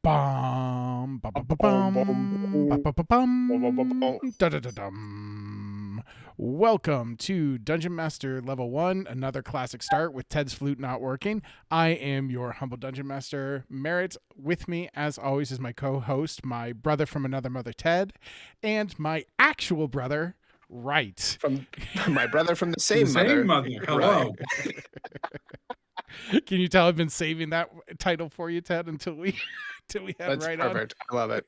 Bum, ba ba ba Bum, bum, bum, ba bum, ba ba bum, bum. da da da dum. Welcome to Dungeon Master Level 1, another classic start with Ted's flute not working. I am your humble Dungeon Master, Merritt. With me, as always, is my co-host, my brother from another mother, Ted, and my actual brother, Right. From my brother from the The same same mother. mother. Hello. Can you tell I've been saving that title for you, Ted, until we have That's Right on? perfect. I love it.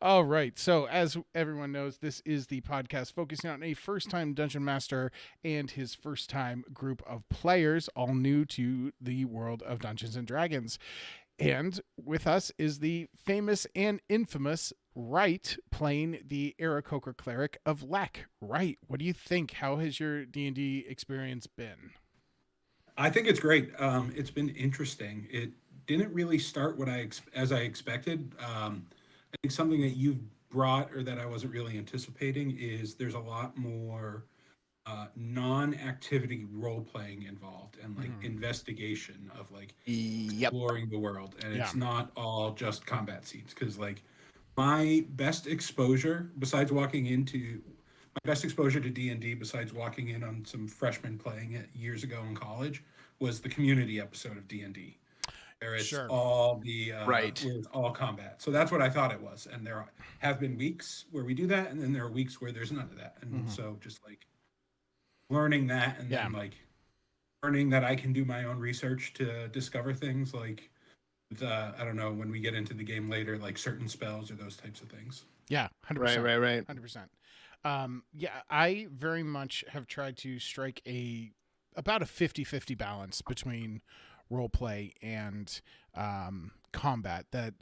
All right. So, as everyone knows, this is the podcast focusing on a first time dungeon master and his first time group of players, all new to the world of Dungeons and Dragons. And with us is the famous and infamous Right, playing the Aarakocra cleric of Lek. Right. What do you think? How has your D&D experience been? I think it's great. It's been interesting. It didn't really start as I expected. I think something that you've brought or that I wasn't really anticipating is there's a lot more non-activity role playing involved and like investigation of like Yep. exploring the world, and Yeah. it's not all just combat scenes. Because like my best exposure besides walking into my best exposure to D&D besides walking in on some freshmen playing it years ago in college was the community episode of D&D, where it's Sure. all the Right. where it's all combat. So that's what I thought it was, and there have been weeks where we do that, and then there are weeks where there's none of that. And so just like learning that, and Yeah. then like learning that I can do my own research to discover things like I don't know, when we get into the game later, like certain spells or those types of things. Yeah. 100%. Right. 100%. Yeah, I very much have tried to strike about a 50-50 balance between role play and combat. That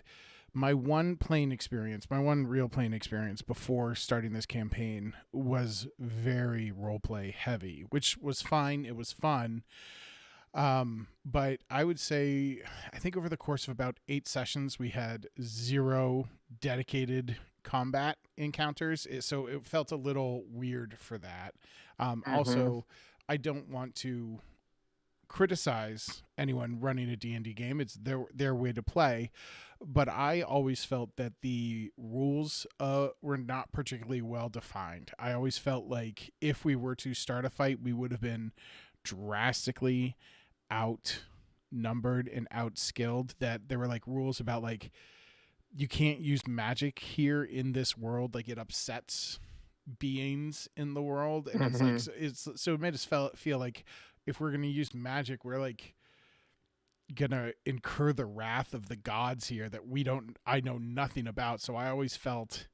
my one real playing experience before starting this campaign was very role play heavy, which was fine. It was fun. But I would say, I think over the course of about 8 sessions, we had 0 dedicated combat encounters. So it felt a little weird for that. Also, I don't want to criticize anyone running a D&D game. It's their way to play. But I always felt that the rules were not particularly well defined. I always felt like if we were to start a fight, we would have been drastically outnumbered and outskilled. That there were like rules about like you can't use magic here in this world, like it upsets beings in the world, and it's like so it made us feel like if we're gonna use magic, we're like gonna incur the wrath of the gods here that I know nothing about. So I always felt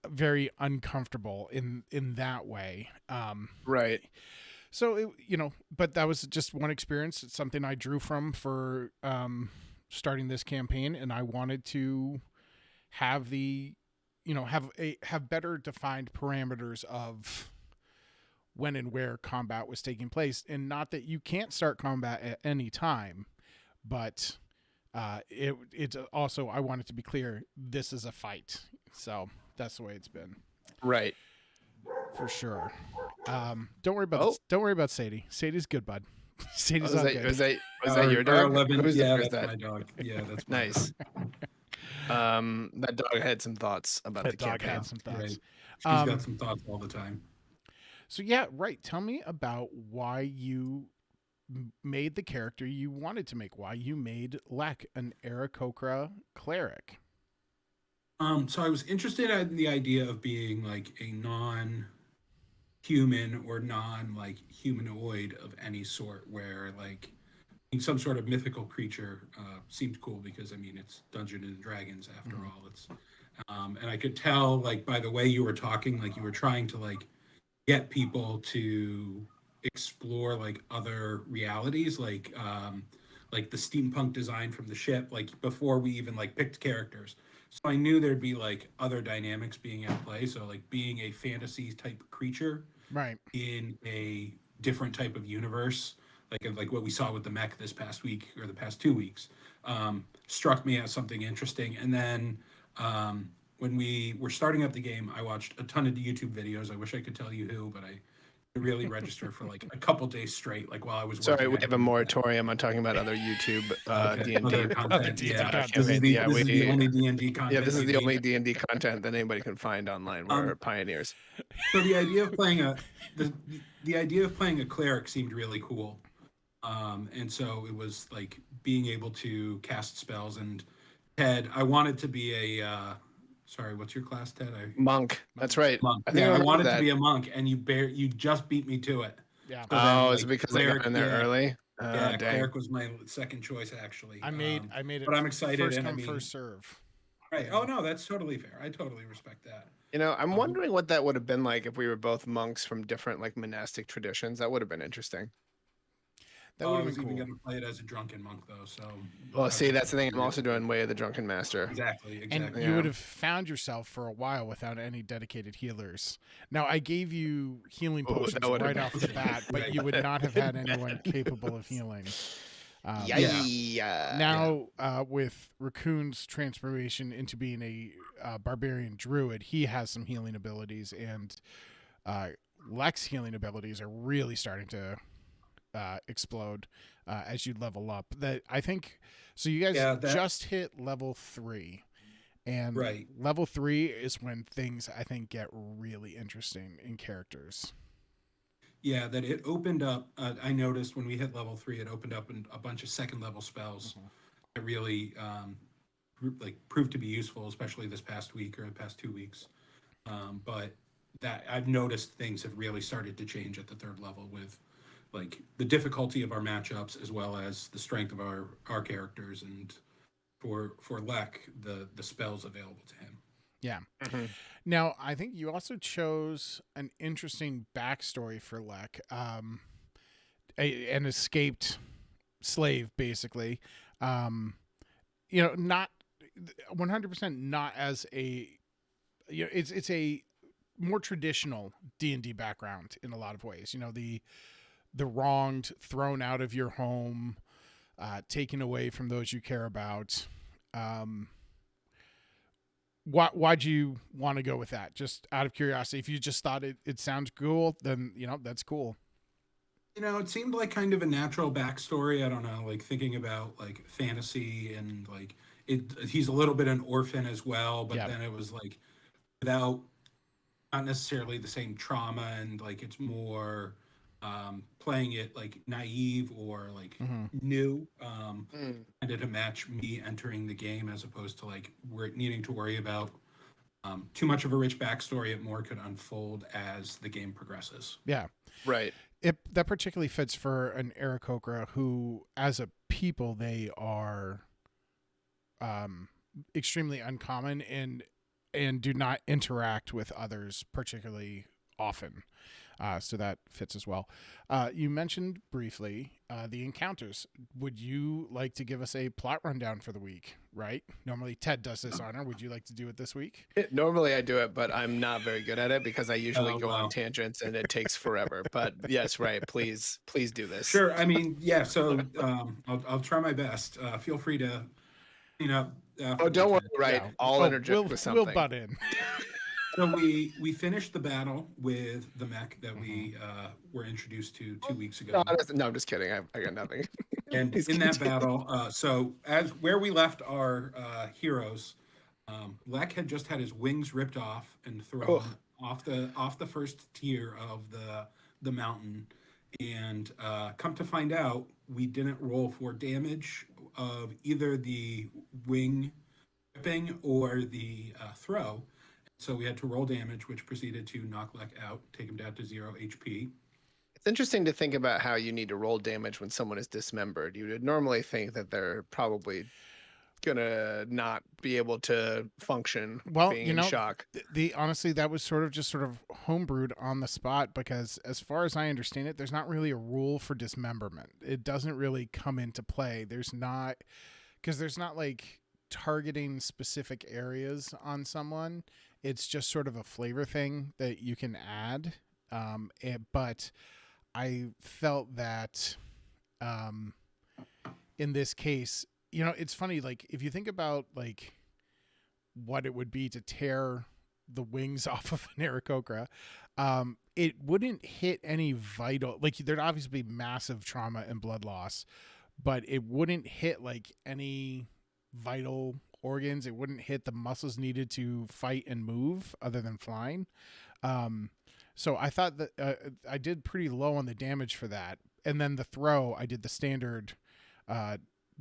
very uncomfortable in that way. Right. So but that was just one experience. It's something I drew from for starting this campaign, and I wanted to have have better defined parameters of when and where combat was taking place, and not that you can't start combat at any time, but it's also, I want it to be clear, this is a fight. So that's the way it's been. Right. For sure. Don't worry about Sadie. Sadie's good, bud. Sadie's all good. Was that your dog? 11, Who's yeah, who's that's my dog. Yeah, that's my Nice. That dog had some thoughts about That the dog campaign. had some thoughts. Right. She's got some thoughts all the time. So yeah, right. Tell me about why you made the character you wanted to make. Why you made Lek an Aarakocra cleric. So I was interested in the idea of being like a non-human or like humanoid of any sort, where like being some sort of mythical creature seemed cool because I mean it's Dungeons and Dragons after all. It's and I could tell like by the way you were talking, like you were trying to like get people to explore like other realities, like the steampunk design from the ship, like before we even like picked characters. So I knew there'd be like other dynamics being at play. So like being a fantasy type creature Right. in a different type of universe, like what we saw with the mech this past week or the past 2 weeks, struck me as something interesting. And then when we were starting up the game, I watched a ton of YouTube videos. I wish I could tell you who, but I really register for like a couple days straight, like while I was Sorry, working. we I have a didn't- moratorium on talking about other YouTube D&D. Other content. D&D Yeah, content. this is the, Yeah, this is the we- only D&D content. Yeah, this is we the need. only D&D content that anybody can find online. We're pioneers. So the idea of playing the idea of playing a cleric seemed really cool, and so it was like being able to cast spells. And Ted, I wanted to be a sorry, what's your class, Ted? Monk. That's right. Monk. I think Yeah, I remember wanted that. to be a monk, and you just beat me to it. Yeah. So then, Oh, is it like, because I cleric- got in there yeah. early? Yeah, Dang. cleric was my second choice actually. I made it. but I'm excited, First and I come, mean- first serve. Right. Oh no, that's totally fair. I totally respect that. You know, I'm wondering what that would have been like if we were both monks from different like monastic traditions. That would have been interesting. That I would have was been even cool. going to play it as a drunken monk though. So. Well, see, that's the thing. I'm also doing Way of the Drunken Master. Exactly. And Exactly. you Yeah. would have found yourself for a while without any dedicated healers. Now, I gave you healing Oh, that potions would have right been- off the bat, but Right. you would not have had anyone capable of healing. Yeah. Now, with Raccoon's transformation into being a barbarian druid, he has some healing abilities, and Lex healing abilities are really starting to explode as you level up. That I think. So you guys just hit level 3, and Right. level 3 is when things I think get really interesting in characters. Yeah, that it opened up. I noticed when we hit level 3, it opened up a bunch of second level spells that really proved to be useful, especially this past week or the past 2 weeks. But that I've noticed things have really started to change at the 3rd level with like the difficulty of our matchups as well as the strength of our characters, and for Lek the spells available to him. Yeah. Mhm. Now, I think you also chose an interesting backstory for Lek, an escaped slave, basically. Not 100% not as a, it's a more traditional D&D background in a lot of ways. The wronged, thrown out of your home, taken away from those you care about. Why'd you want to go with that? Just out of curiosity. If you just thought it sounds cool, then that's cool. It seemed like kind of a natural backstory. I don't know, like thinking about like fantasy and like he's a little bit an orphan as well, but Yeah. then it was like without not necessarily the same trauma, and like it's more playing it like naive or like new, and to match me entering the game as opposed to like we're needing to worry about too much of a rich backstory. It more could unfold as the game progresses. Yeah. Right. That particularly fits for an Aarakocra who, as a people, they are extremely uncommon and do not interact with others particularly often. So that fits as well. You mentioned briefly the encounters. Would you like to give us a plot rundown for the week? Right? Normally Ted does this honor. Would you like to do it this week? Normally I do it, but I'm not very good at it because I usually go wow. on tangents and it takes forever. But yes, right. Please do this. Sure. I mean, yeah. So I'll try my best. Feel free to, Oh, don't worry. Right. Yeah. I'll interject with something. We'll butt in. So we finished the battle with the mech that we were introduced to 2 weeks ago. No, I'm just kidding. I got nothing. And Please in that continue. battle, so as where we left our heroes, Lek had just had his wings ripped off and thrown off the first tier of the mountain, and come to find out, we didn't roll for damage of either the wing ripping or the throw, so we had to roll damage, which proceeded to knock Lek out, take him down to 0 HP. It's interesting to think about how you need to roll damage when someone is dismembered. You would normally think that they're probably gonna not be able to function Well, being in shock. Honestly, that was sort of homebrewed on the spot, because as far as I understand it, there's not really a rule for dismemberment. It doesn't really come into play. There's not like targeting specific areas on someone. It's just sort of a flavor thing that you can add. But I felt that in this case, it's funny, like if you think about like what it would be to tear the wings off of an Aarakocra, it wouldn't hit any vital, like there'd obviously be massive trauma and blood loss, but it wouldn't hit like any vital organs. It wouldn't hit the muscles needed to fight and move other than flying. So I thought that I did pretty low on the damage for that. And then the throw, I did the standard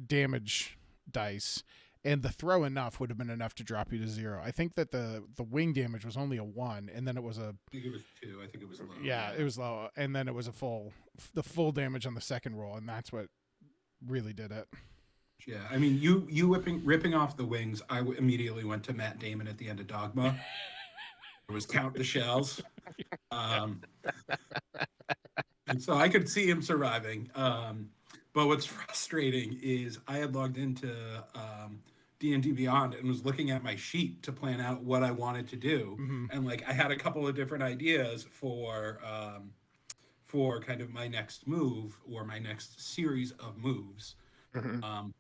damage dice, and the throw enough would have been enough to drop you to 0. I think that the wing damage was only a 1, and then it was I think it was 2. I think it was low. yeah, it was low, and then it was the full damage on the second roll, and that's what really did it. Yeah, I mean, you ripping off the wings. Immediately went to Matt Damon at the end of Dogma. It was count the shells, and so I could see him surviving. But what's frustrating is I had logged into D&D Beyond and was looking at my sheet to plan out what I wanted to do, and like I had a couple of different ideas for kind of my next move or my next series of moves,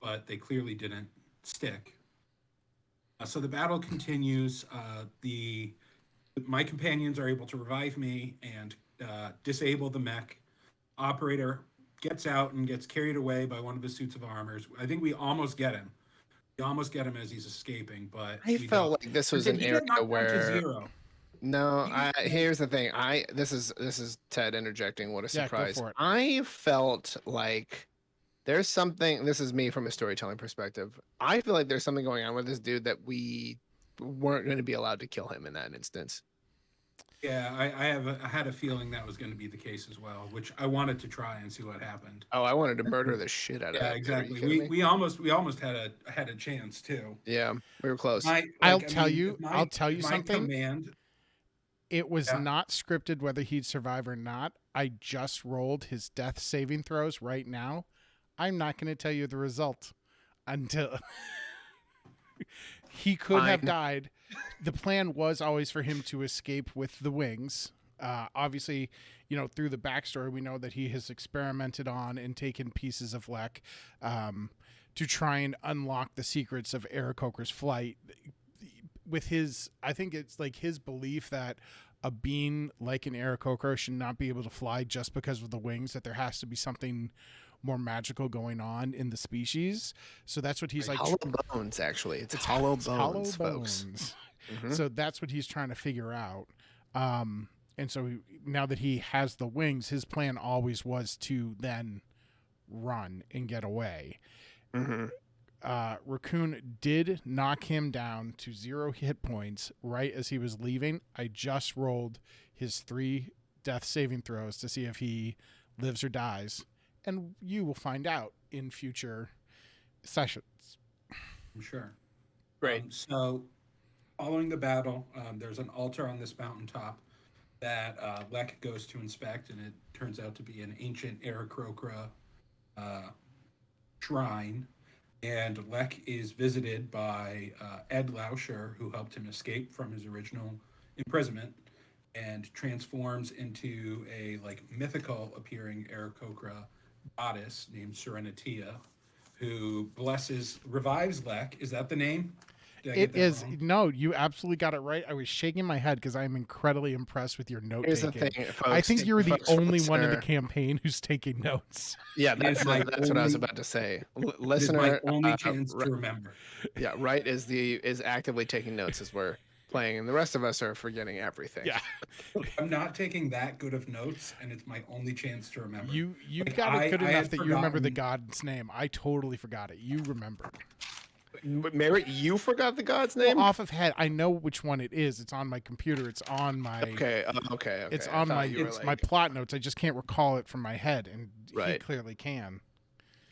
but they clearly didn't stick. So the battle continues. My companions are able to revive me and disable the mech. Operator gets out and gets carried away by one of his suits of armor. I think we almost get him. We almost get him as he's escaping, but I felt like this was an area where. No, here's the thing. This is Ted interjecting. What a surprise! Go for it. I felt like there's something. This is me from a storytelling perspective. I feel like there's something going on with this dude that we weren't going to be allowed to kill him in that instance. Yeah, I had a feeling that was going to be the case as well, which I wanted to try and see what happened. Oh, I wanted to murder the shit out of Yeah, that. exactly. We almost had a chance too. Yeah, we were close. I'll tell you something. Command, it was not scripted whether he'd survive or not. I just rolled his death saving throws right now. I'm not going to tell you the result until he could have died. The plan was always for him to escape with the wings. Obviously, through the backstory, we know that he has experimented on and taken pieces of Lek to try and unlock the secrets of Aarakocra's flight. With I think it's like his belief that a being like an Aarakocra should not be able to fly just because of the wings, that there has to be something more magical going on in the species. So that's what he's like. Hollow bones, actually. It's hollow bones, folks. So that's what he's trying to figure out. And so now that he has the wings, his plan always was to then run and get away. Raccoon did knock him down to 0 hit points right as he was leaving. I just rolled his 3 death saving throws to see if he lives or dies. And you will find out in future sessions. I'm sure. Great. So following the battle, there's an altar on this mountaintop that Lek goes to inspect, and it turns out to be an ancient Aarakocra shrine. And Lek is visited by Ed Lauscher, who helped him escape from his original imprisonment, and transforms into a mythical appearing Aarakocra goddess named Serenatia, who revives Lek. Is that the name? It is wrong? No, you absolutely got it right. I was shaking my head because I'm incredibly impressed with your note taking. Here's the thing, folks, I think you're the only one in the campaign who's taking notes. Yeah, that's what I was about to say. Listener, my only chance to remember. Yeah, right is actively taking notes as we're playing, and the rest of us are forgetting everything. Yeah, I'm not taking that good of notes, and it's my only chance to remember. You got it good enough that you remember the god's name. I totally forgot it. You remembered. Mary, you forgot the god's name? Well, off of head, I know which one it is. It's on my computer. It's on my. Okay. It's on my plot notes. I just can't recall it from my head, and he clearly can.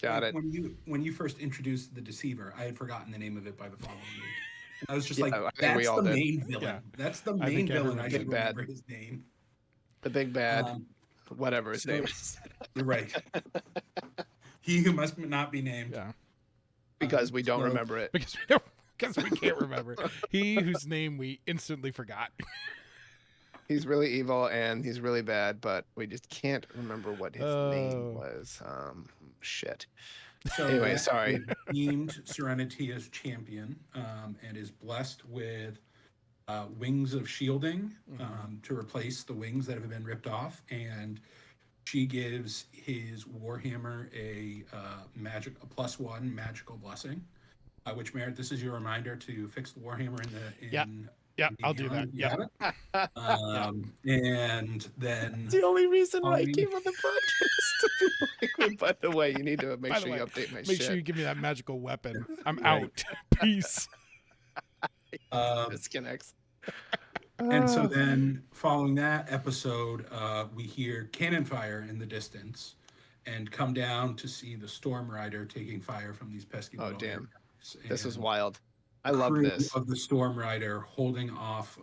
Got it. When you first introduced the Deceiver, I had forgotten the name of it by the following week. I was just that's the main villain. Yeah. That's the main villain. I should remember his name. The big bad, whatever his name is. You're right. He who must not be named. Yeah. Because we don't remember it. Because we can't remember. He whose name we instantly forgot. He's really evil and he's really bad, but we just can't remember what his name was. Shit. So anyway, sorry. Deemed Serenity as champion, and is blessed with wings of shielding Mhm. to replace the wings that have been ripped off, and she gives his warhammer a +1 magical blessing. Which Merritt, this is your reminder to fix the warhammer Yeah, in yeah, I'll do DD1 that. if you Yep, have it. yeah. And It's then the only reason why I following, came on the podcast to be like, "Wait, by the way, you need to make By the sure you way, update my make sure shit." you give me that magical weapon. I'm right. out. Peace. Um, Disconnects. and so then following that episode, we hear cannon fire in the distance, and come down to see the Storm Rider taking fire from these pesky Oh little damn, aircrafts, this was and wild. I the love crew this. of the Storm Rider holding off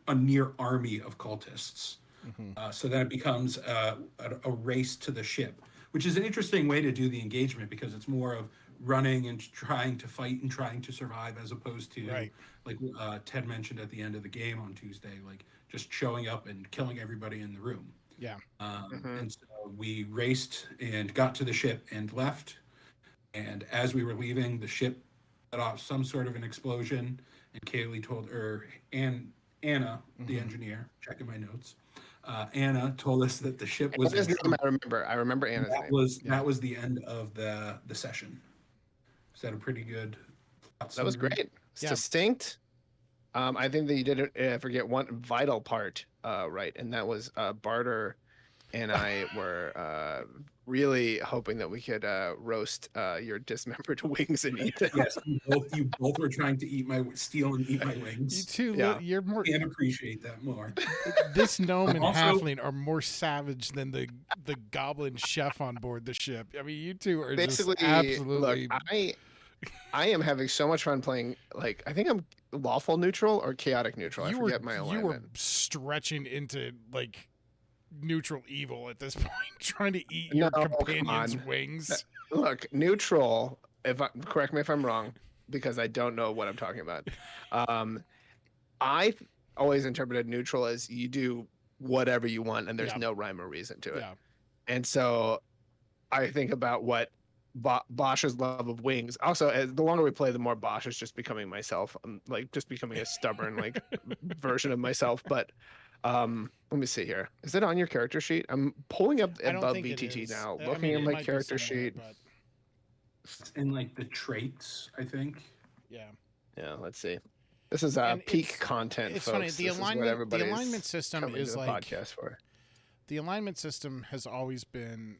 a near army of cultists. Hmm. So then it becomes a race to the ship, which is an interesting way to do the engagement because it's more of running and trying to fight and trying to survive as opposed to Right. like Ted mentioned at the end of the game on Tuesday, like just showing up and killing everybody in the room. Yeah. Mhm. And so we raced and got to the ship and left. And as we were leaving, the ship let off some sort of an explosion. And Kaylee told her, and Anna, the Mhm. engineer, checking my notes, Anna told us that the ship was Anna's in name I trouble. remember. I remember Anna's That name. was Yeah. that was the end of the session. Is that a pretty good plot That was summary? great. It's Yeah. distinct. I think that you didn't forget one vital part, right, and that was Barter and I were really hoping that we could roast your dismembered wings and eat them. Yes, you both were trying to steal and eat my You wings. two, Yeah. you're more. Can't appreciate that more. This gnome and Also- halfling are more savage than the goblin chef on board the ship. I mean, you two are Basically, just absolutely. look, I am having so much fun playing. Like, I think I'm lawful neutral or chaotic neutral. I forget my you alignment. were stretching into like neutral evil at this point, trying to eat your No, come companion's on. wings. Look, neutral. Correct me if I'm wrong, because I don't know what I'm talking about. I always interpreted neutral as you do whatever you want, and there's Yeah. no rhyme or reason to it. Yeah. And so I think about what Bosch's love of wings. Also, as the longer we play, the more Bosch is just becoming myself. I'm like just becoming a stubborn like version of myself. But let me see here. Is it on your character sheet? I'm pulling up I don't above think it VTT is. now, I looking mean, at it my might be character somewhere, sheet. but And like the traits, I think. yeah. Yeah, let's see. This is And peak it's- content, It's folks. funny. This is what The everybody's alignment system coming to is the like podcast for. the alignment system has always been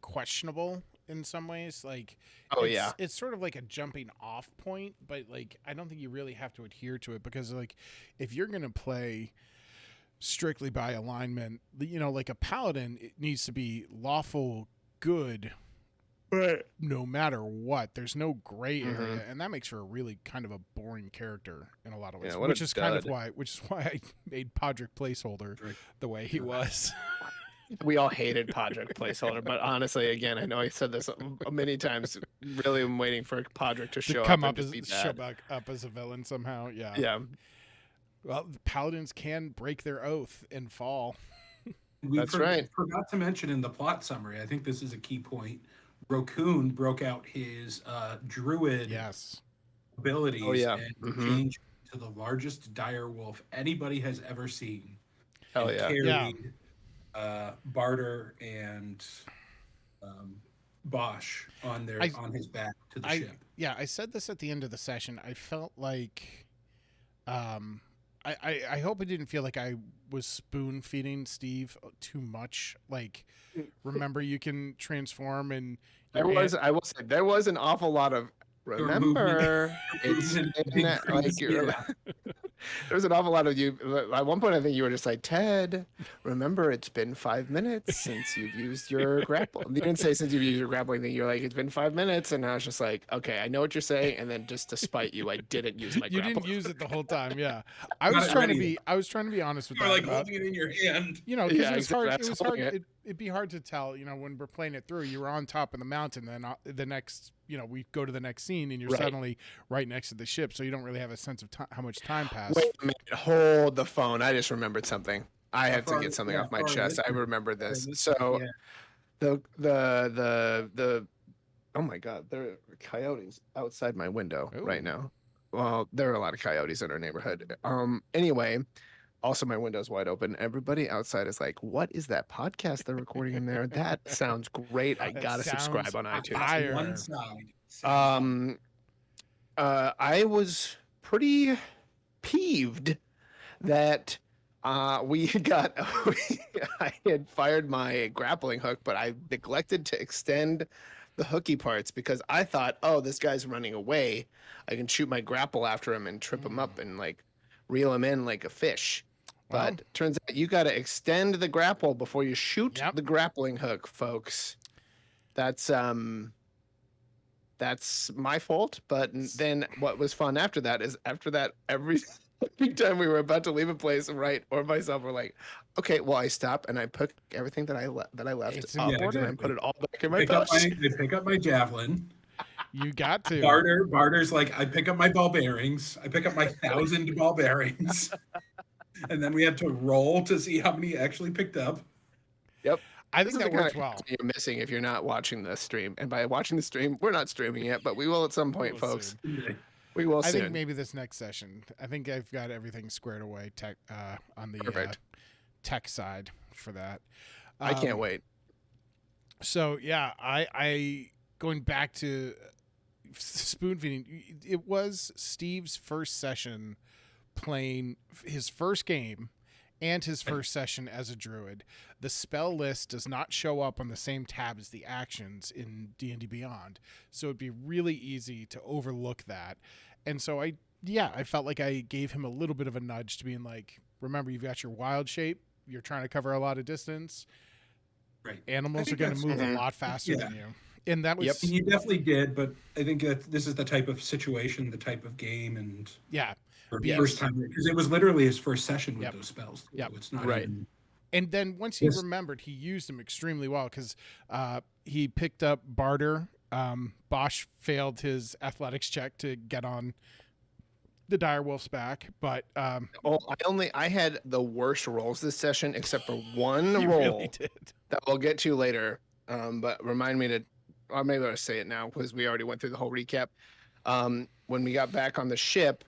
questionable in some ways. Like, Oh, it's, yeah. it's sort of like a jumping off point, but like I don't think you really have to adhere to it because like if you're gonna play strictly by alignment, like a paladin, it needs to be lawful good Right. no matter what. There's no gray area, Mhm. and that makes for a really kind of a boring character in a lot of ways. Yeah, what a which is dud. why I made Podrick placeholder Right. the way he was. We all hated Podrick placeholder, but honestly, again, I know I said this many times. Really, I'm waiting for Podrick to to show come up up and as just be show bad. back up as a villain somehow. Yeah. Yeah, Well, paladins can break their oath and fall. We That's right. forgot to mention in the plot summary, I think this is a key point. Rokun broke out his druid Yes. abilities yeah. and Mhm. changed to the largest dire wolf anybody has ever seen. hell and yeah. carried Barter and Bosch on his back to the ship. Yeah, I said this at the end of the session. I felt like I hope it didn't feel like I was spoon feeding Steve too much. Like, remember you can transform and I will say, there was an awful lot of remember. It's Movement in being that, like crazy, you're, yeah. there was an awful lot of you. At one point, I think you were just like, Ted, remember it's been 5 minutes since you've used your grapple. You didn't say since you've used your grappling thing. You're like, it's been 5 minutes, and I was just like, okay, I know what you're saying. And then just to spite you, I didn't use my you grapple. didn't use it the whole time. Yeah, I Got was it trying to ready. be. I was trying to be honest with You're that. like about, holding it in your hand. because Yeah, it was hard. exactly. It was Holding hard. it. It'd be hard to tell. When we're playing it through, you were on top of the mountain. Then the next, we go to the next scene, and you're Right. suddenly right next to the ship, so you don't really have a sense of how much time passed. Wait a minute, hold the phone. I just remembered something. I have to far- get something yeah, off my far chest. I listener. remember this. listener, So yeah. the oh my god, there are coyotes outside my window Ooh. right now. Well, there are a lot of coyotes in our neighborhood. Anyway, also my window's wide open. Everybody outside is like, "What is that podcast they're recording in there? That sounds great. I That gotta subscribe sounds on iTunes." fire. One side. Sounds I was pretty peeved that we got I had fired my grappling hook, but I neglected to extend the hooky parts because I thought, oh, this guy's running away. I can shoot my grapple after him and trip him up and like reel him in like a fish. Well. But turns out you got to extend the grapple before you shoot Yep. the grappling hook, folks. That's my fault. But then what was fun after that is every time we were about to leave a place, right, or myself were like, okay, well, I stop and I pick everything that I left It's up important. and I put it all back in my pick up pouch. I pick up my javelin. You got to. Barter's like, I pick up my ball bearings. I pick up my 1,000 ball bearings. And then we had to roll to see how many actually picked up. Yep. I This think is that the kind works of well. content you're missing if you're not watching the stream. And by watching the stream, we're not streaming yet, but we will at some point, will folks. soon. We will I soon. think maybe this next session. I think I've got everything squared away tech on the Perfect. tech side for that. I can't wait. So yeah, I going back to spoon feeding. It was Steve's first session playing his first game and his first session as a druid. The spell list does not show up on the same tab as the actions in D&D Beyond, so it'd be really easy to overlook that. And so I felt like I gave him a little bit of a nudge to being like, remember, you've got your wild shape, you're trying to cover a lot of distance. Right. Animals I are think going to that's- move a lot faster than you. And that was You definitely did, but I think that this is the type of situation, the type of game, and yeah. for Yes. first time, because it was literally his first session with Yep. those spells. Yep. It's not Right. even, And then once he Yes. remembered, he used them extremely well because he picked up Barter. Bosch failed his athletics check to get on the direwolf's back, but I had the worst rolls this session except for one you roll really did. that we'll get to later. But remind me to, or maybe I'll say it now because we already went through the whole recap. When we got back on the ship,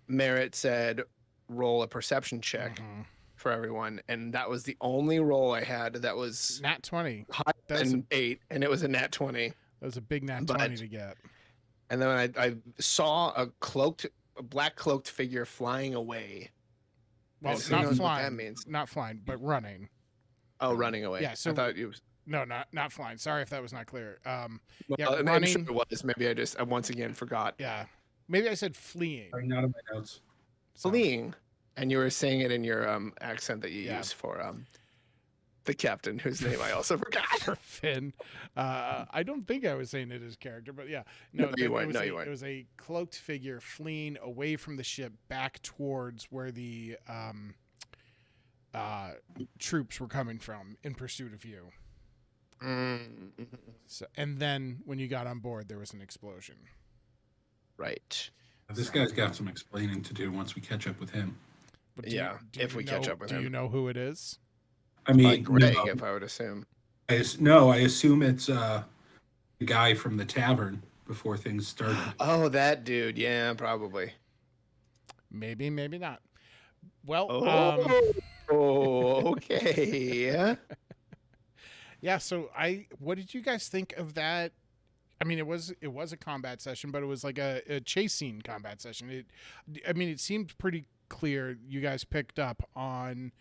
Merritt said, roll a perception check Mhm. for everyone. And that was the only roll I had that was Nat 20. higher That's than 8, and it was a nat 20. That was a big nat But- 20 to get. And then I saw a black cloaked figure flying away. Well, Who not knows what flying. that means? Not flying, but running. Oh, running away. Yeah, so- I thought you. No, not flying. Sorry if that was not clear. Yeah, I'm sure running. it was. Maybe I once again forgot. Yeah. Maybe I said fleeing. sorry, not in my notes. So- Fleeing, and you were saying it in your accent that you Yeah. use for the captain, whose name I also forgot. for Finn. I don't think I was saying it as character, but yeah. No, No, you it weren't. was No, a- you weren't. It was a cloaked figure fleeing away from the ship back towards where the troops were coming from in pursuit of you. Mm-hmm. So, and then when you got on board, there was an explosion. Right. This guy's got some explaining to do once we catch up with him. But Yeah, if we catch up with do you him. know who it is? I mean, Like Greg, no, if I would assume. I assume it's the guy from the tavern before things started. Oh, that dude. Yeah, probably. Maybe, maybe not. Well, Oh, okay. yeah. So what did you guys think of that? I mean, it was a combat session, but it was like a chasing combat session. It seemed pretty clear you guys picked up on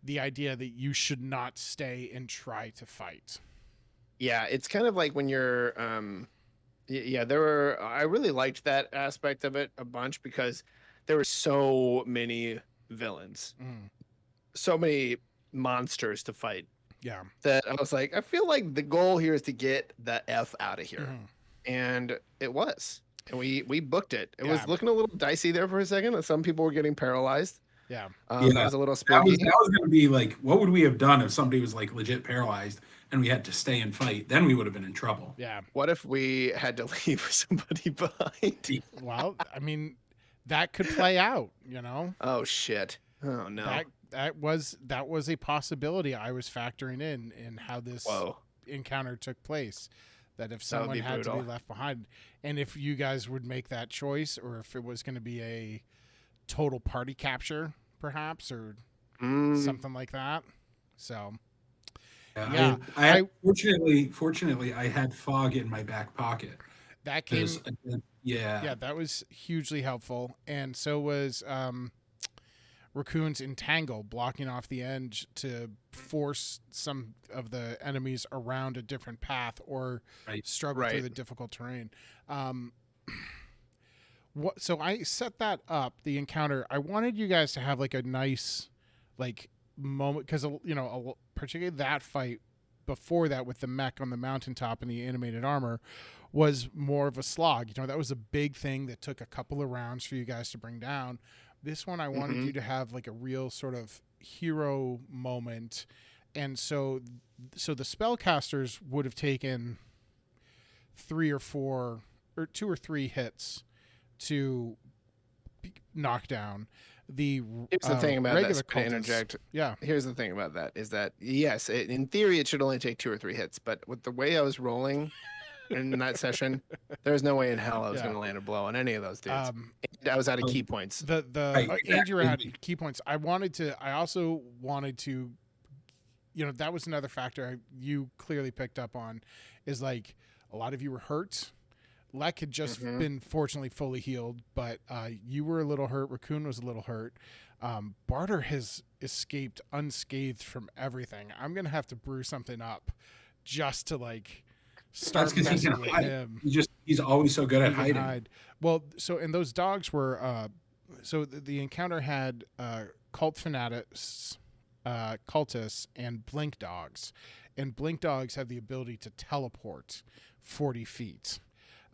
the idea that you should not stay and try to fight. Yeah, it's kind of like when you're I really liked that aspect of it a bunch because there were so many villains, Mm, so many monsters to fight yeah. that I was like, I feel like the goal here is to get the F out of here. Mhm. And it was. And we booked it. It Yeah. was looking a little dicey there for a second. Some people were getting paralyzed. Yeah. Yeah. That was a little That spooky. was going to be like, what would we have done if somebody was like legit paralyzed and we had to stay and fight? Then we would have been in trouble. Yeah. What if we had to leave somebody behind? Well, I mean, that could play out, you know? Oh shit. Oh no. That was a possibility I was factoring in how this Whoa. encounter took place. That if That would someone be had to be brutal. left behind, and if you guys would make that choice, or if it was going to be a total party capture, perhaps, or Mm, something like that. So Yeah, yeah, I I fortunately I had fog in my back pocket that because came. yeah, Yeah, that was hugely helpful, and so was Raccoon's Entangle, blocking off the edge to force some of the enemies around a different path or right. struggle through right. the difficult terrain. Um, so I set that up, the encounter. I wanted you guys to have like a nice like moment because particularly that fight before that with the mech on the mountaintop and the animated armor was more of a slog. That was a big thing that took a couple of rounds for you guys to bring down. This one I wanted Hmm. you to have like a real sort of hero moment. And so the spellcasters would have taken 3 or 4 or 2 or 3 hits to knock down the Here's the thing about that. regular Sorry to cultists. interject. Yeah. Here's the thing about that is that yes, in theory it should only take 2 or 3 hits, but with the way I was rolling in that session, there's no way in hell I was Yeah. going to land a blow on any of those dudes. Um, And I was out of key points. the Right, Andrew exactly. had key points. I also wanted to, that was another factor you clearly picked up on, is like a lot of you were hurt. Lek had just Mhm. been fortunately fully healed, but you were a little hurt. Raccoon was a little hurt. Barter has escaped unscathed from everything. I'm gonna have to brew something up just to like start That's because he messing can with hide. him. He's always so good at He can hiding. hide. Well, so and those dogs were so the encounter had cult fanatics, cultists, and blink dogs, and blink dogs have the ability to teleport 40 feet.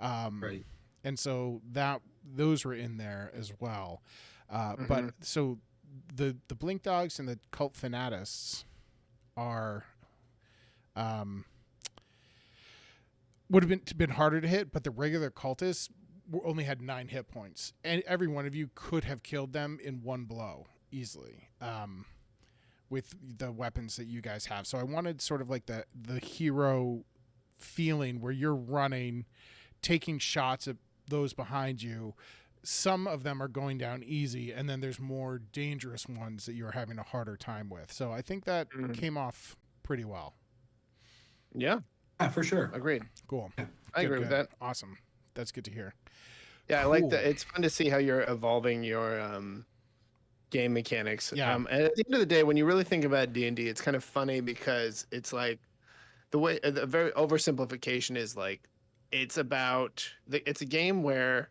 Right. And so those were in there as well. But Mhm. so the blink dogs and the cult fanatists are would have been harder to hit, but the regular cultists only had 9 hit points, and every one of you could have killed them in one blow easily. With the weapons that you guys have. So I wanted sort of like the hero feeling where you're running, taking shots at those behind you. Some of them are going down easy, and then there's more dangerous ones that you're having a harder time with. So I think that Mhm. came off pretty well. Yeah, Yeah, for sure. agreed. Cool. I agree with that. Awesome. That's good to hear. Yeah, I like Cool. that. It's fun to see how you're evolving your game mechanics. Yeah. And at the end of the day, when you really think about D&D, it's kind of funny because it's like the very oversimplification is like it's it's a game where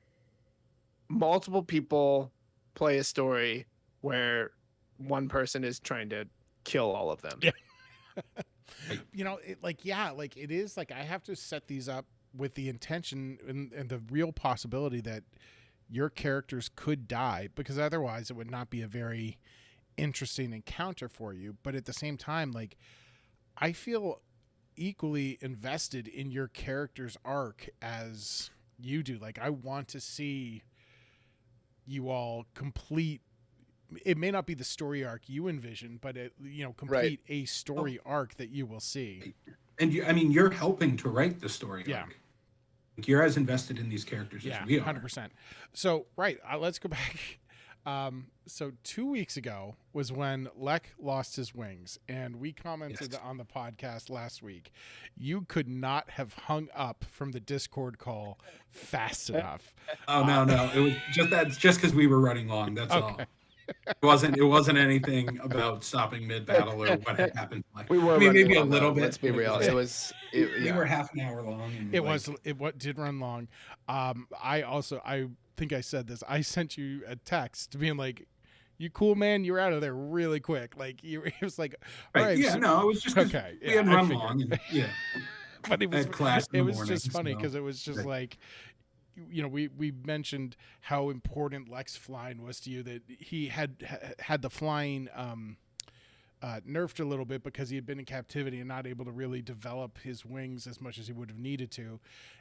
multiple people play a story where one person is trying to kill all of them. Yeah. It is like I have to set these up with the intention and the real possibility that your characters could die, because otherwise it would not be a very interesting encounter for you. But at the same time, like, I feel equally invested in your character's arc as you do. Like, I want to see you all complete. It may not be the story arc you envision, but complete a story arc that you will see. And you're helping to write the story. Yeah. Arc. Like, you're as invested in these characters Yeah, as we are. 100%. So, right, let's go back. So 2 weeks ago was when Lek lost his wings, and we commented on the podcast last week. You could not have hung up from the Discord call fast enough. Oh no, it was just because we were running long. That's all. It wasn't anything about stopping mid battle or what had happened. Like, We were maybe running a long, little though. bit. Let's be real. We were half an hour long. And It did run long. I think I said this. I sent you a text being like, "You cool, man? You're out of there really quick." Like it was like, all right. Yeah, no, it was just 'cause okay. we Yeah, had I run figured. long. And, yeah, But it was had class in the it was morning, just funny so- because it was just like, we mentioned how important Lex flying was to you, that he had the flying nerfed a little bit because he had been in captivity and not able to really develop his wings as much as he would have needed to.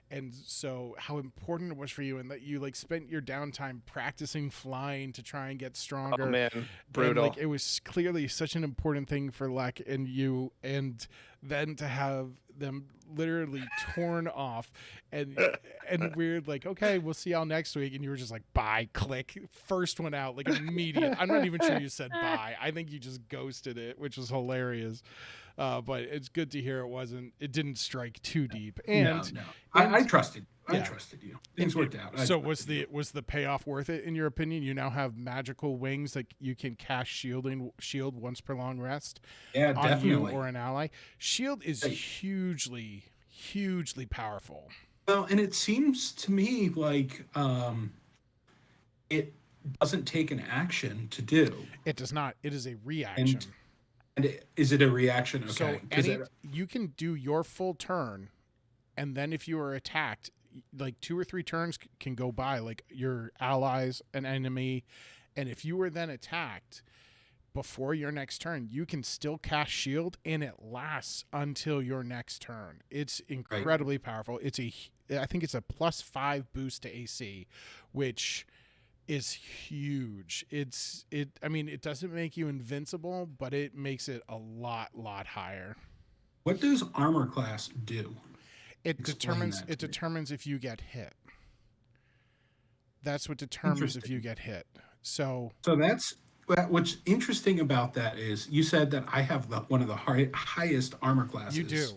and so how important it was for you, and that you like spent your downtime practicing flying to try and get stronger. Oh man, And brutal. like it was clearly such an important thing for Lek and you, and then to have them literally torn off and we're like, okay, we'll see y'all next week, and you were just like, bye, click, first one out, like immediate. I'm not even sure you said bye. I think you just ghosted it, which was hilarious. But it's good to hear it didn't strike too deep. And no. I trusted. Yeah. I trusted you. Things worked out. So was the payoff worth it in your opinion? You now have magical wings that you can cast shield once per long rest. Yeah, on definitely. you or an ally. Shield is hugely powerful. Well, and it seems to me like it doesn't take an action to do. It does not. It is a reaction. And is it a reaction? Okay. So you can do your full turn, and then if you are attacked, like 2 or 3 turns can go by, like your allies, an enemy, and if you were then attacked before your next turn, you can still cast shield, and it lasts until your next turn. It's incredibly powerful. I think it's a +5 boost to AC, which is huge. I mean, it doesn't make you invincible, but it makes it a lot higher. What does armor class do? It determines if you get hit. That's what determines if you get hit. So that's what's interesting about that is you said that I have one of the highest armor classes. You do.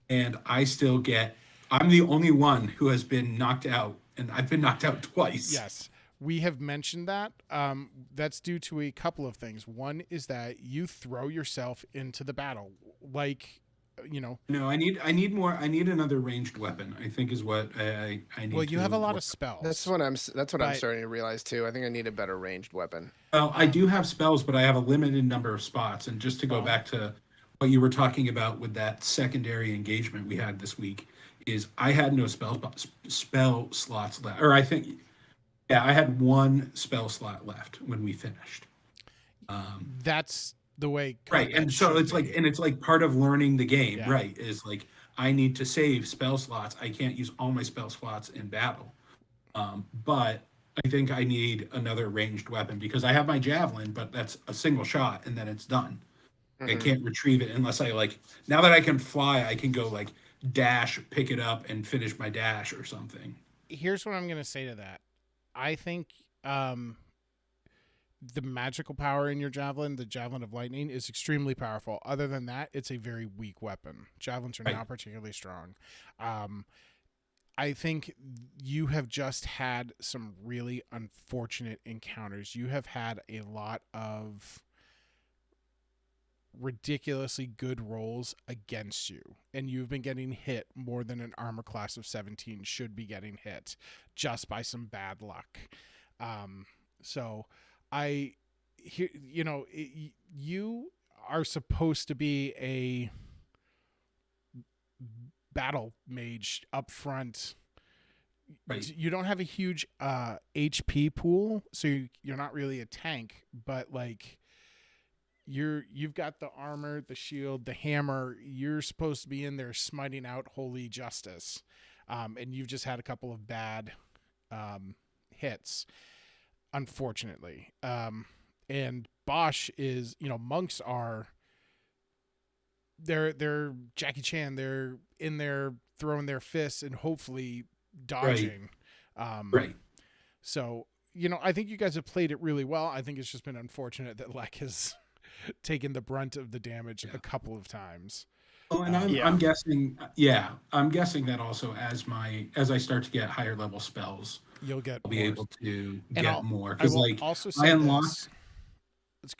And I'm the only one who has been knocked out, and I've been knocked out twice. Yes. We have mentioned that. That's due to a couple of things. One is that you throw yourself into the battle, like, you know. No, I need another ranged weapon, I think is what I need. Well, you have a lot of spells. That's what I'm starting to realize too. I think I need a better ranged weapon. Well, I do have spells, but I have a limited number of spots. And just to go back to what you were talking about with that secondary engagement we had this week, is I had no spell slots left, or I think. Yeah, I had 1 spell slot left when we finished. That's the way. Right, and so it's like, part of learning the game, Yeah. right? Is like I need to save spell slots. I can't use all my spell slots in battle, but I think I need another ranged weapon because I have my javelin, but that's a single shot and then it's done. I can't retrieve it unless I now that I can fly, I can go dash, pick it up, and finish my dash or something. Here's what I'm going to say to that. I think the magical power in your javelin, the Javelin of Lightning, is extremely powerful. Other than that, it's a very weak weapon. Javelins are not particularly strong. I think you have just had some really unfortunate encounters. You have had a lot of ridiculously good rolls against you, and you've been getting hit more than an armor class of 17 should be getting hit just by some bad luck. So you are supposed to be a battle mage up front. Right. You don't have a huge HP pool, so you're not really a tank, but you've got the armor, the shield, the hammer. You're supposed to be in there smiting out holy justice, and you've just had a couple of bad hits, unfortunately. And Bosch is, monks are. They're Jackie Chan. They're in there throwing their fists and hopefully dodging. Right. So I think you guys have played it really well. I think it's just been unfortunate that Lek has taken the brunt of the damage a couple of times. Oh, and I'm guessing that also as I start to get higher level spells, I'll be able to get more. Because also say I unlocked.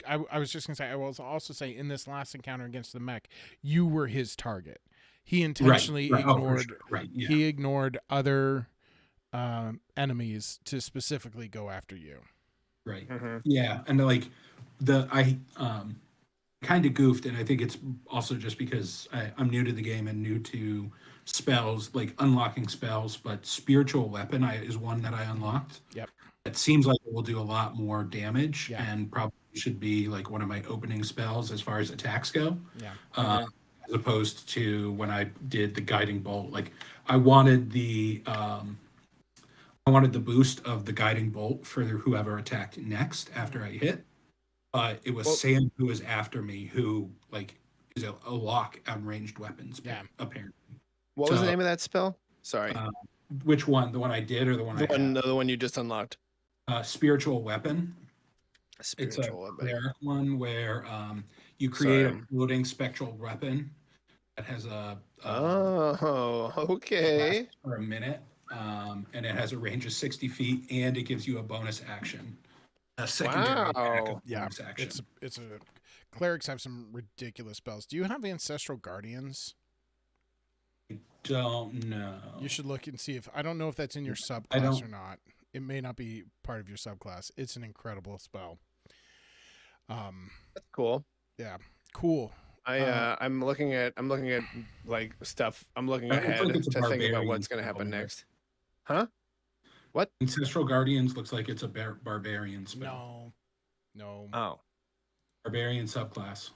I was just gonna say, I will also say, in this last encounter against the mech, you were his target. He intentionally ignored. He ignored other enemies to specifically go after you. Right. Yeah, and I kind of goofed, and I think it's also just because I'm new to the game and new to spells, unlocking spells. But spiritual weapon is one that I unlocked. Yep. It seems like it will do a lot more damage, and probably should be one of my opening spells as far as attacks go. Yeah. as opposed to when I did the guiding bolt. Like I wanted the boost of the guiding bolt for whoever attacked next after I hit. But it was Well- Sam who was after me, who like is a lock on ranged weapons. Yeah. Apparently. What was the So- name of that spell? Sorry, Which one? The one I did or the one I had? the one you just unlocked. Spiritual weapon. It's a Spiritual weapon. cleric one where you create Sorry. a floating spectral weapon that has a Oh, okay. lasts for a minute, and it has a range of 60 feet, and it gives you a bonus action, a secondary attack Wow. of Yeah, bonus action. it's a clerics have some ridiculous spells. Do you have ancestral guardians? Don't know. You should look and see if I don't know if that's in your I subclass don't- or not. It may not be part of your subclass. It's an incredible spell. That's cool. Cool. I'm looking at like stuff. I'm looking It looks ahead like it's a to think about barbarian what's going to happen spell. next. Huh? Ancestral Guardians looks like it's a barbarian spell. No. Oh, Barbarian subclass.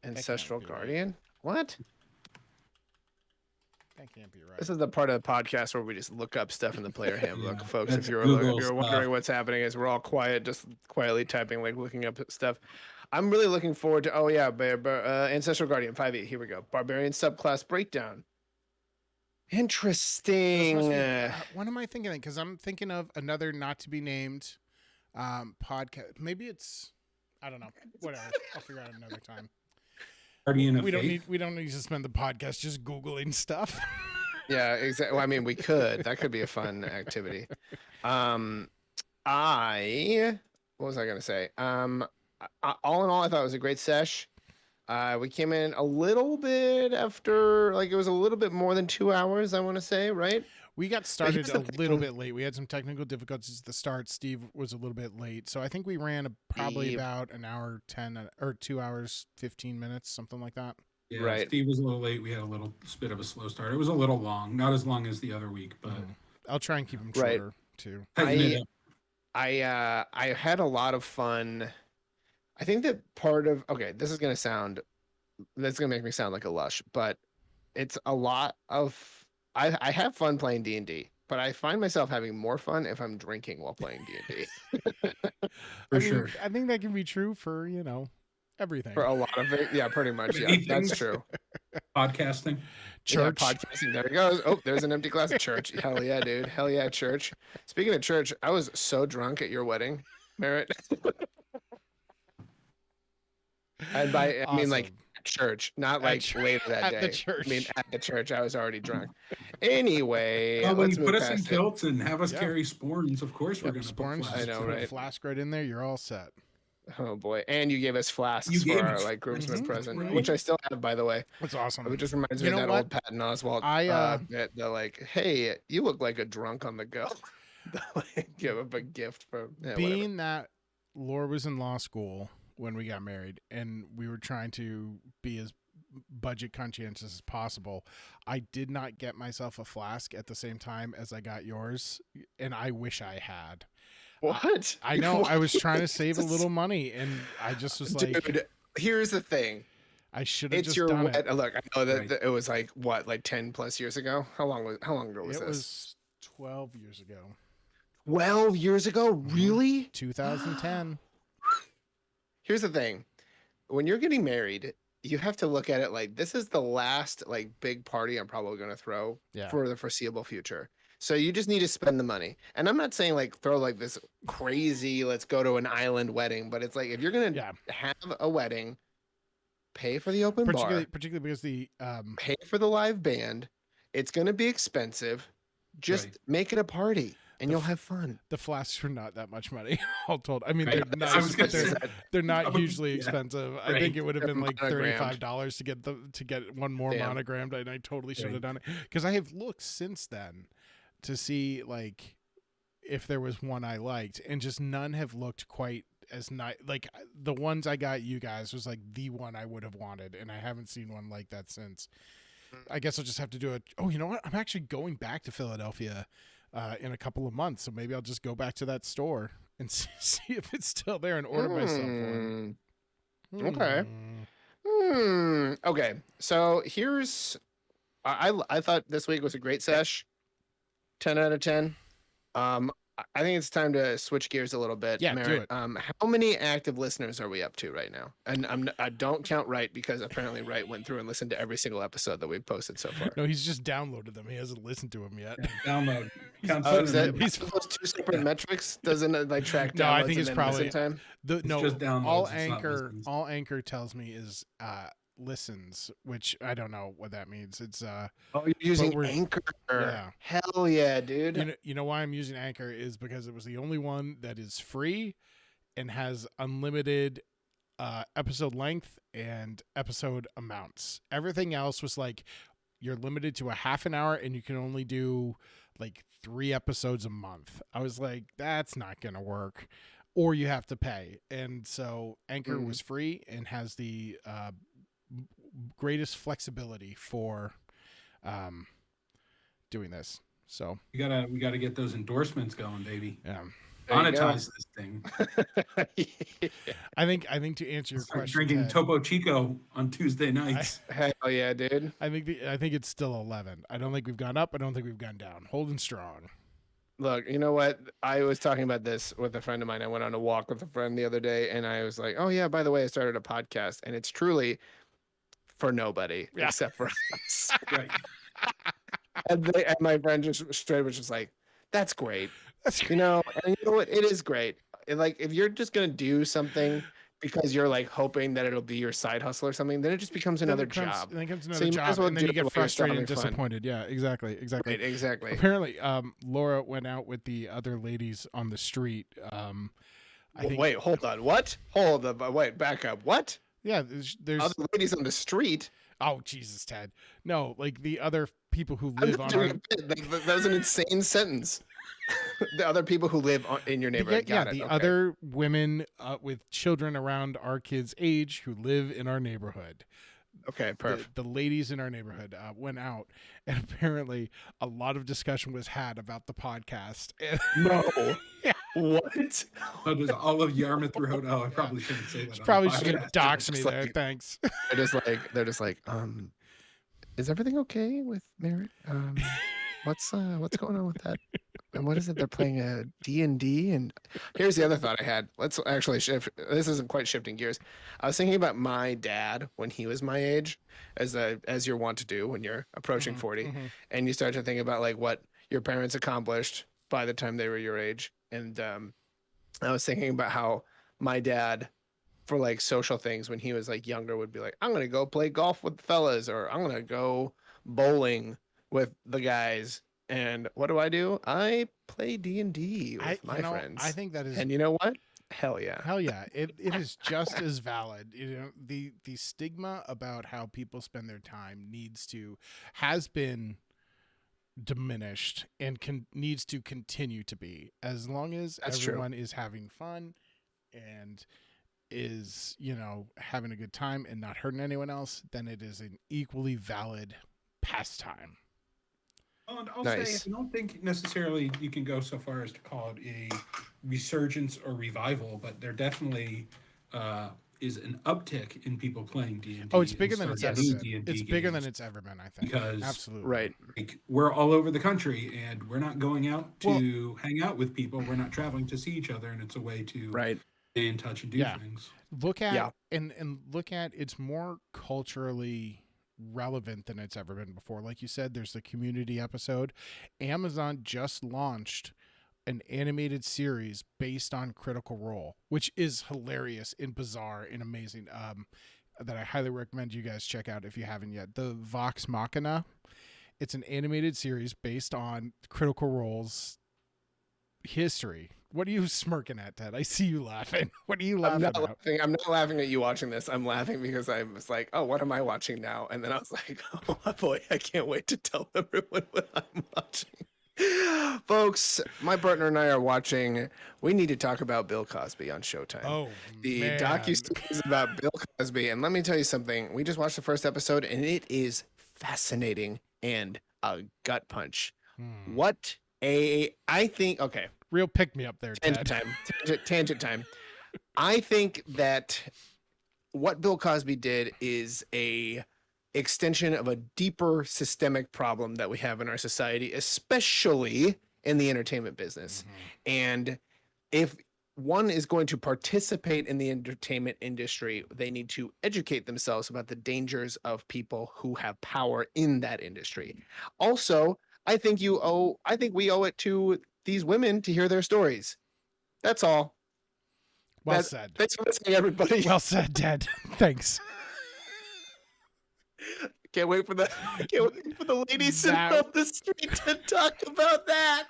Ancestral be right. Guardian. What? That can't be right. This is the part of the podcast where we just look up stuff in the player handbook, Yeah, folks. that's If you're Google wondering stuff. what's happening, is we're all quiet, just quietly typing, like looking up stuff. I'm really looking forward to. Oh yeah, Ancestral Guardian 5e. Here we go. Barbarian subclass breakdown. This Interesting. must be- what am I thinking? Because I'm thinking of another not to be named podcast. Maybe it's I don't know. Whatever. I'll figure out another time. Guardian of We Faith. don't need to spend the podcast just googling stuff. Yeah, exactly. Well, I mean, we could. That could be a fun activity. What was I gonna say? All in all, I thought it was a great sesh. We came in a little bit after, like it was a little bit more than 2 hours. I want to say, right? We got started here's a the little thing. bit late. We had some technical difficulties at the start. Steve was a little bit late. So I think we ran probably Steve. about an hour 10 or 2 hours 15 minutes, something like that. Yeah, Right. Steve was a little late. We had a little bit of a slow start. It was a little long, not as long as the other week, but I'll try and keep them Right. shorter too. tighten it up. I had a lot of fun. I think that part of this is that's gonna make me sound like a lush, but it's a lot of I have fun playing D&D, but I find myself having more fun if I'm drinking while playing D&D. For sure. I think that can be true for, everything. For a lot of it, yeah, pretty much. Yeah, Many that's things. true. Podcasting. Church. Yeah, podcasting. There it goes. Oh, there's an empty glass of church. Hell yeah, dude. Hell yeah, church. Speaking of church, I was so drunk at your wedding, Merritt. And I mean like Awesome. church, not At like church- later that at day. the church. I mean, at the church, I was already drunk. Anyway, Well, when let's you move put us in past it. kilts and have us Yeah. carry sporns, of course we're Yep, going to put sporns, flasks. I know, put a right? flask right in there. You're all set. Oh boy, and you gave us flasks You for gave our us like groomsmen Mhm, present, right. which I still have, by the way. That's awesome. It just reminds You me of know that what? old Patton Oswalt. I, bit. They're like, "Hey, you look like a drunk on the go." They'll, like, give up a gift for whatever. Being that Laura was in law school when we got married and we were trying to be as budget conscientious as possible, I did not get myself a flask at the same time as I got yours, and I wish I had. What? I know. I was What? trying to save a little money, and I just was like, Dude, here's the thing. I should have It's just your done wed- it. look. I know that, Right. that it was like what, like 10 plus years ago. How long ago was It this? was 12 years ago, 12 years ago. Really? 2010. Here's the thing. When you're getting married, you have to look at it like this is the last like big party I'm probably going to throw Yeah. for the foreseeable future. So you just need to spend the money. And I'm not saying like throw like this crazy, let's go to an island wedding, but it's like if you're going to Yeah. have a wedding, pay for the open bar, Particularly because the pay for the live band. It's going to be expensive. Just Right. make it a party and The you'll f- have fun. the flasks are not that much money, all told. I mean, Right. they're I nice, was but gonna they're say, they're not Oh, hugely yeah. expensive. I Right. think it would have They're been like monogrammed. $35 to get one more Damn. monogrammed, and I totally should have Right. done it because I have looked since then to see like if there was one I liked, and just none have looked quite as nice. Like the ones I got you guys was like the one I would have wanted, and I haven't seen one like that since. I guess I'll just have to do it. Oh, you know what? I'm actually going back to Philadelphia in a couple of months, so maybe I'll just go back to that store and see if it's still there and order myself one. Okay. Hmm. Okay, so here's I thought this week was a great sesh. 10 out of 10. I think it's time to switch gears a little bit. Yeah, do Merritt, it. how many active listeners are we up to right now? And I don't count Wright because apparently Wright went through and listened to every single episode that we've posted so far. No, he's just downloaded them. He hasn't listened to them yet. Yeah, download. Counts Oh, is that members. those two separate metrics? Doesn't it like track downloads No, I think and it's then probably listen time? no. just downloads, All it's not Anchor, listens. all Anchor tells me is listens, which I don't know what that means. It's Oh, you're using we're- Anchor. yeah. Hell yeah, dude. you know why I'm using Anchor is because it was the only one that is free and has unlimited episode length and episode amounts. Everything else was like you're limited to a half an hour and you can only do like 3 episodes a month. I was like, that's not gonna work, or you have to pay. And so Anchor was free and has the greatest flexibility for doing this. So We gotta get those endorsements going, baby. yeah, There you go. Monetize this thing. I think to answer your Start question, drinking Ted, Topo Chico on Tuesday nights. Hell yeah, dude. I think it's still 11. I don't think we've gone up. I don't think we've gone down. Holding strong. Look, you know what? I was talking about this with a friend of mine. I went on a walk with a friend the other day, and I was like, "Oh yeah, by the way, I started a podcast, and it's truly for nobody Yeah. except for us." Right. and my friend just straight was just like, "That's great." That's You know, and you know what? It is great. Like if you're just gonna do something because you're like hoping that it'll be your side hustle or something, then it just becomes another job. Then it becomes So another you might job, as well and then do you it get while you're still frustrated and having fun. disappointed. Yeah, exactly. Right, exactly. Apparently, Laura went out with the other ladies on the street. I think, Wait, hold on. What? Hold on. Wait, back up. What? yeah, there's Other ladies on the street? oh Jesus, Ted. No, like the other people who I'm live not on doing our, a bit. That was an insane sentence. The other people who live in your neighborhood. yeah, Got it. the Okay. other women with children around our kids' age who live in our neighborhood. Okay, perfect. The ladies in our neighborhood went out, and apparently a lot of discussion was had about the podcast. And No. Yeah. What? So does all of Yarmouth Road. Oh, I probably shouldn't say that. on the probably should podcast. have doxed me It's there. like- Thanks. They're just like, is everything okay with Merritt? What's going on with that? And what is it? They're playing a D&D. And here's the other thought I had. Let's actually shift. This isn't quite shifting gears. I was thinking about my dad when he was my age, as you're wont to do when you're approaching 40, and you start to think about like what your parents accomplished by the time they were your age. And I was thinking about how my dad, for like social things when he was like younger, would be like, I'm gonna go play golf with the fellas, or I'm gonna go bowling with the guys. And what do? I play D&D with my friends. I think that is And you know what? Hell yeah. hell yeah. It is just as valid. You know, the stigma about how people spend their time has been diminished and needs to continue to be, as long as That's true. everyone is having fun and is, you know, having a good time and not hurting anyone else, then it is an equally valid pastime. Oh, and I'll Nice. say, I don't think necessarily you can go so far as to call it a resurgence or revival, but there definitely is an uptick in people playing D&D. Oh, it's bigger than it's ever starting been. D&D It's bigger than games. it's ever been, I think. Because- Absolutely. Right. Like, we're all over the country, and we're not going out to hang out with people. We're not traveling to see each other, and it's a way to Right. stay in touch and do Yeah. things. Look at Yeah. and look at it's more culturally relevant than it's ever been before. Like you said, there's the community episode. Amazon just launched an animated series based on Critical Role, which is hilarious and bizarre and amazing. That I highly recommend you guys check out if you haven't yet. The Vox Machina. It's an animated series based on Critical Role's history. What are you smirking at, Ted? I see you laughing. What are you I'm laughing not about? laughing. I'm not laughing at you watching this. I'm laughing because I was like, oh, what am I watching now? And then I was like, oh boy, I can't wait to tell everyone what I'm watching. Folks, my partner and I are watching We Need to Talk About Bill Cosby on Showtime. Oh, The man. docu-series about Bill Cosby. And let me tell you something. We just watched the first episode, and it is fascinating and a gut punch. Hmm. I think, okay, Real pick me up there, tangent Ted. time. Tangent time. I think that what Bill Cosby did is a extension of a deeper systemic problem that we have in our society, especially in the entertainment business. And if one is going to participate in the entertainment industry, they need to educate themselves about the dangers of people who have power in that industry. Also, I think we owe it to these women to hear their stories. That's all. Well said. Thanks for listening, everybody. Well said, Ted. Thanks. Can't wait for the ladies sitting on the street to talk about that.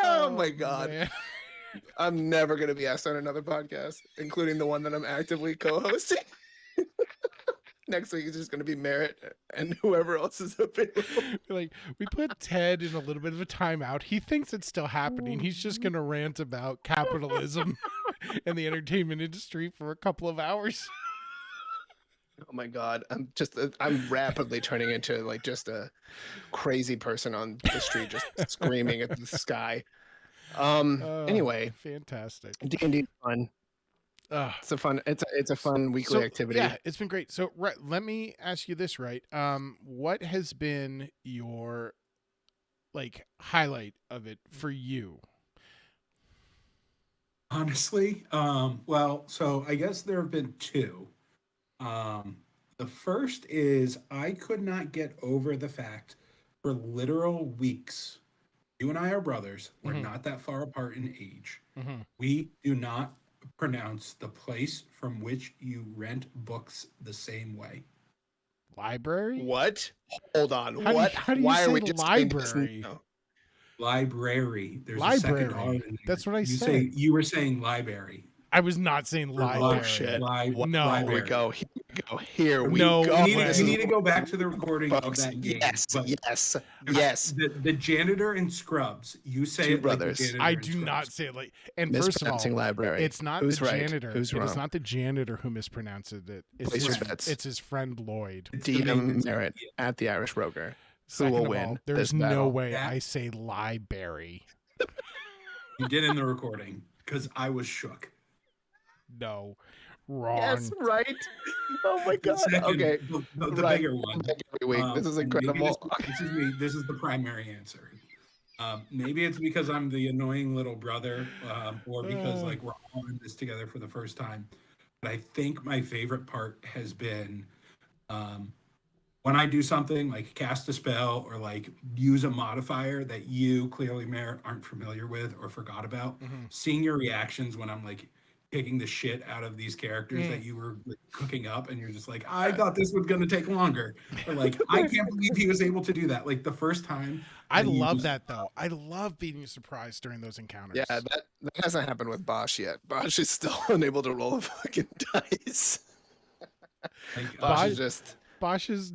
Oh my God. Man. I'm never going to be asked on another podcast, including the one that I'm actively co-hosting. Next week is just going to be Merritt and whoever else is available. Like, we put Ted in a little bit of a timeout. He thinks it's still happening. He's just going to rant about capitalism and the entertainment industry for a couple of hours. Oh my God. I'm rapidly turning into like just a crazy person on the street, just screaming at the sky. Anyway, fantastic. D&D fun. It's a fun weekly activity. Yeah, it's been great. So let me ask you this, right? What has been your like highlight of it for you? Honestly, well, so I guess there have been two. The first is I could not get over the fact for literal weeks. You and I are brothers. We're not that far apart in age. We do not pronounce the place from which you rent books the same way. Library? What? Hold on. How do you Why say are we just library? Library. There's Library. a second R in there. That's what I said. You were saying library. I was not saying library. Oh shit. No. Here we go. Here we No go. We way. need to go back to the recording of Folks, that game. yes. The janitor in Scrubs. You say Two it brothers. Like the janitor I in do Scrubs. not say it like. And first of all, Mispronouncing library. it's not Who's the right? janitor. Who's It is wrong? not the janitor who mispronounces it. Place your bets. It's his friend Lloyd. It's the DM maintenance- Merritt at the Irish Roger. Who Second will of win all, this there's no battle? way That- I say library. You did in the recording because I was shook. No, wrong. Yes, right. Oh my The God. second- Okay. the Right. bigger one. Every week. This is maybe incredible. This is the primary answer. Maybe it's because I'm the annoying little brother, or because like we're all in this together for the first time. But I think my favorite part has been when I do something like cast a spell or like use a modifier that you clearly, Merritt, aren't familiar with or forgot about. Seeing your reactions when I'm like kicking the shit out of these characters that you were like, cooking up, and you're just like, I thought this was going to take longer. Or like, I can't believe he was able to do that. Like the first time. I that you love just- that though. I love being surprised during those encounters. Yeah, that hasn't happened with Bosch yet. Bosch is still unable to roll a fucking dice. Like, Bosch is just Bosch has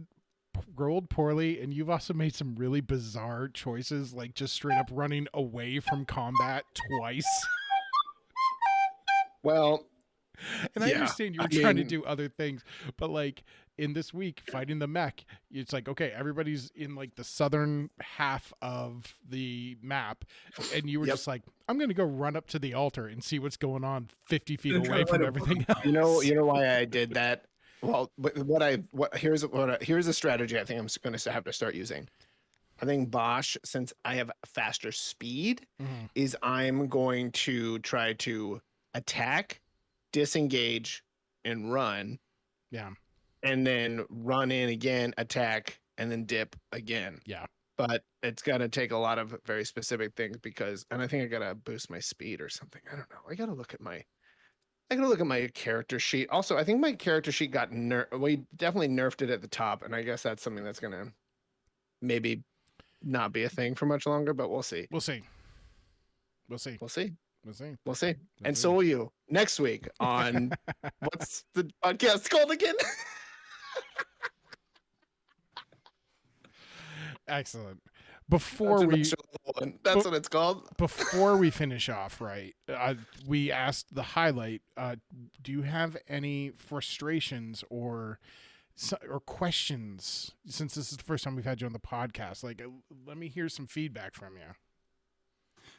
rolled poorly, and you've also made some really bizarre choices, like just straight up running away from combat twice. well. And I Yeah, understand you were I trying to mean- do other things, but like in this week fighting the mech, it's like, okay, everybody's in like the southern half of the map, and you were Yep. just like, I'm gonna go run up to the altar and see what's going on 50 feet Then try away to from let it everything burn. else. You know why I did that? Well, here's a strategy I think I'm going to have to start using. I think Bosch, since I have faster speed, Mhm. is I'm going to try to attack, disengage, and run, Yeah. and then run in again, attack, and then dip again. Yeah. But it's going to take a lot of very specific things and I think I got to boost my speed or something. I don't know. I got to look at my character sheet. Also, I think my character sheet got we definitely nerfed it at the top, and I guess that's something that's gonna maybe not be a thing for much longer, but we'll see. We'll see. We'll see. We'll see. We'll see. We'll see. We'll And see. so will you next week on what's the podcast called again? Excellent. Before we That's what it's called. before we finish off, right? We asked the highlight. Do you have any frustrations or questions since this is the first time we've had you on the podcast? Like, let me hear some feedback from you.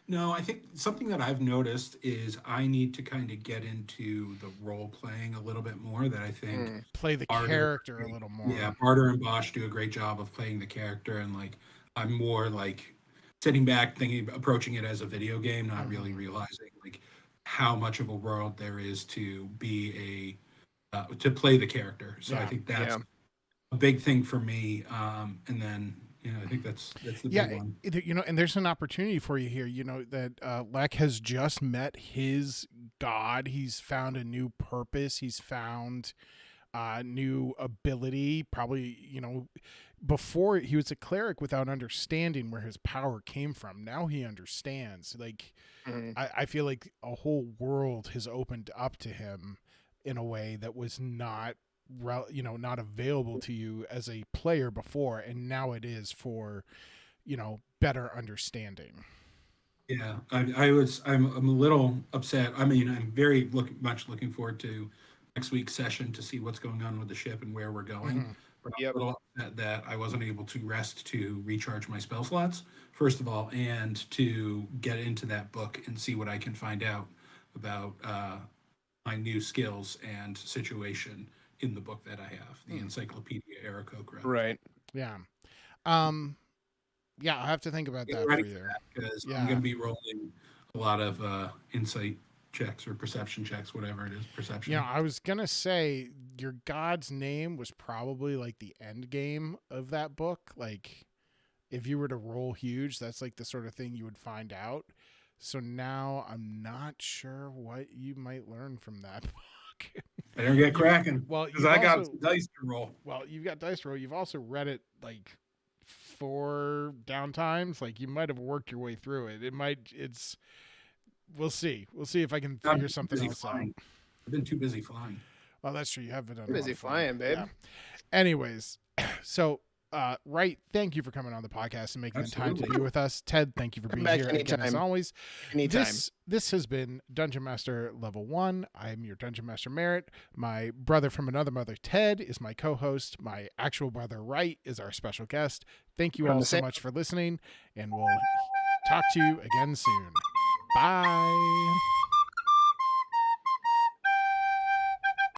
No, I think something that I've noticed is I need to kind of get into the role playing a little bit more. That I think Mm, Play the Barter, character a little yeah, more. Barter and Bosch do a great job of playing the character, and like I'm more like sitting back, thinking, approaching it as a video game, not really Mhm. realizing like how much of a world there is to be to play the character. So I Yeah. think yeah. that's a big thing for me. And then I think that's the Yeah, big one. and there's an opportunity for you here. You know that Lek has just met his god. He's found a new purpose. He's found new ability. Probably, before he was a cleric without understanding where his power came from. Now he understands. Like, Mhm. I feel like a whole world has opened up to him in a way that was not not available to you as a player before, and now it is for better understanding. Yeah, I'm a little upset. I mean, I'm very much looking forward to next week's session to see what's going on with the ship and where we're going. Hmm. But I'm Yep. a little upset that I wasn't able to rest to recharge my spell slots, first of all, and to get into that book and see what I can find out about my new skills and situation in the book that I have, the Hmm. Encyclopedia Aarakocra. Right. Yeah. um yeah, I have to think about Get that ready for for you. that because I'm Yeah. going to be rolling a lot of insight checks or perception checks, whatever it is, perception. I was gonna say your god's name was probably like the end game of that book. Like, if you were to roll huge, that's like the sort of thing you would find out. So now I'm not sure what you might learn from that book. Better get you've cracking well, because you've I got also some dice to roll. you've got Dice Roll. You've also read it like 4 downtimes. Like, you might have worked your way through it. It's we'll see. We'll see if I can I'm figure too something busy else out. flying. I've been too busy flying. Oh, that's true. You have been on Too a lot busy of flying. flying, babe. Yeah. Anyways, so right, thank you for coming on the podcast and making the time to Absolutely. be with us. Ted, thank you for Come being back here again as anytime. always. Anytime. This has been Dungeon Master Level 1. I'm your Dungeon Master Merritt. My brother from another mother, Ted, is my co-host. My actual brother, Wright, is our special guest. Thank you From all the so same- much for listening, and we'll talk to you again soon. Bye.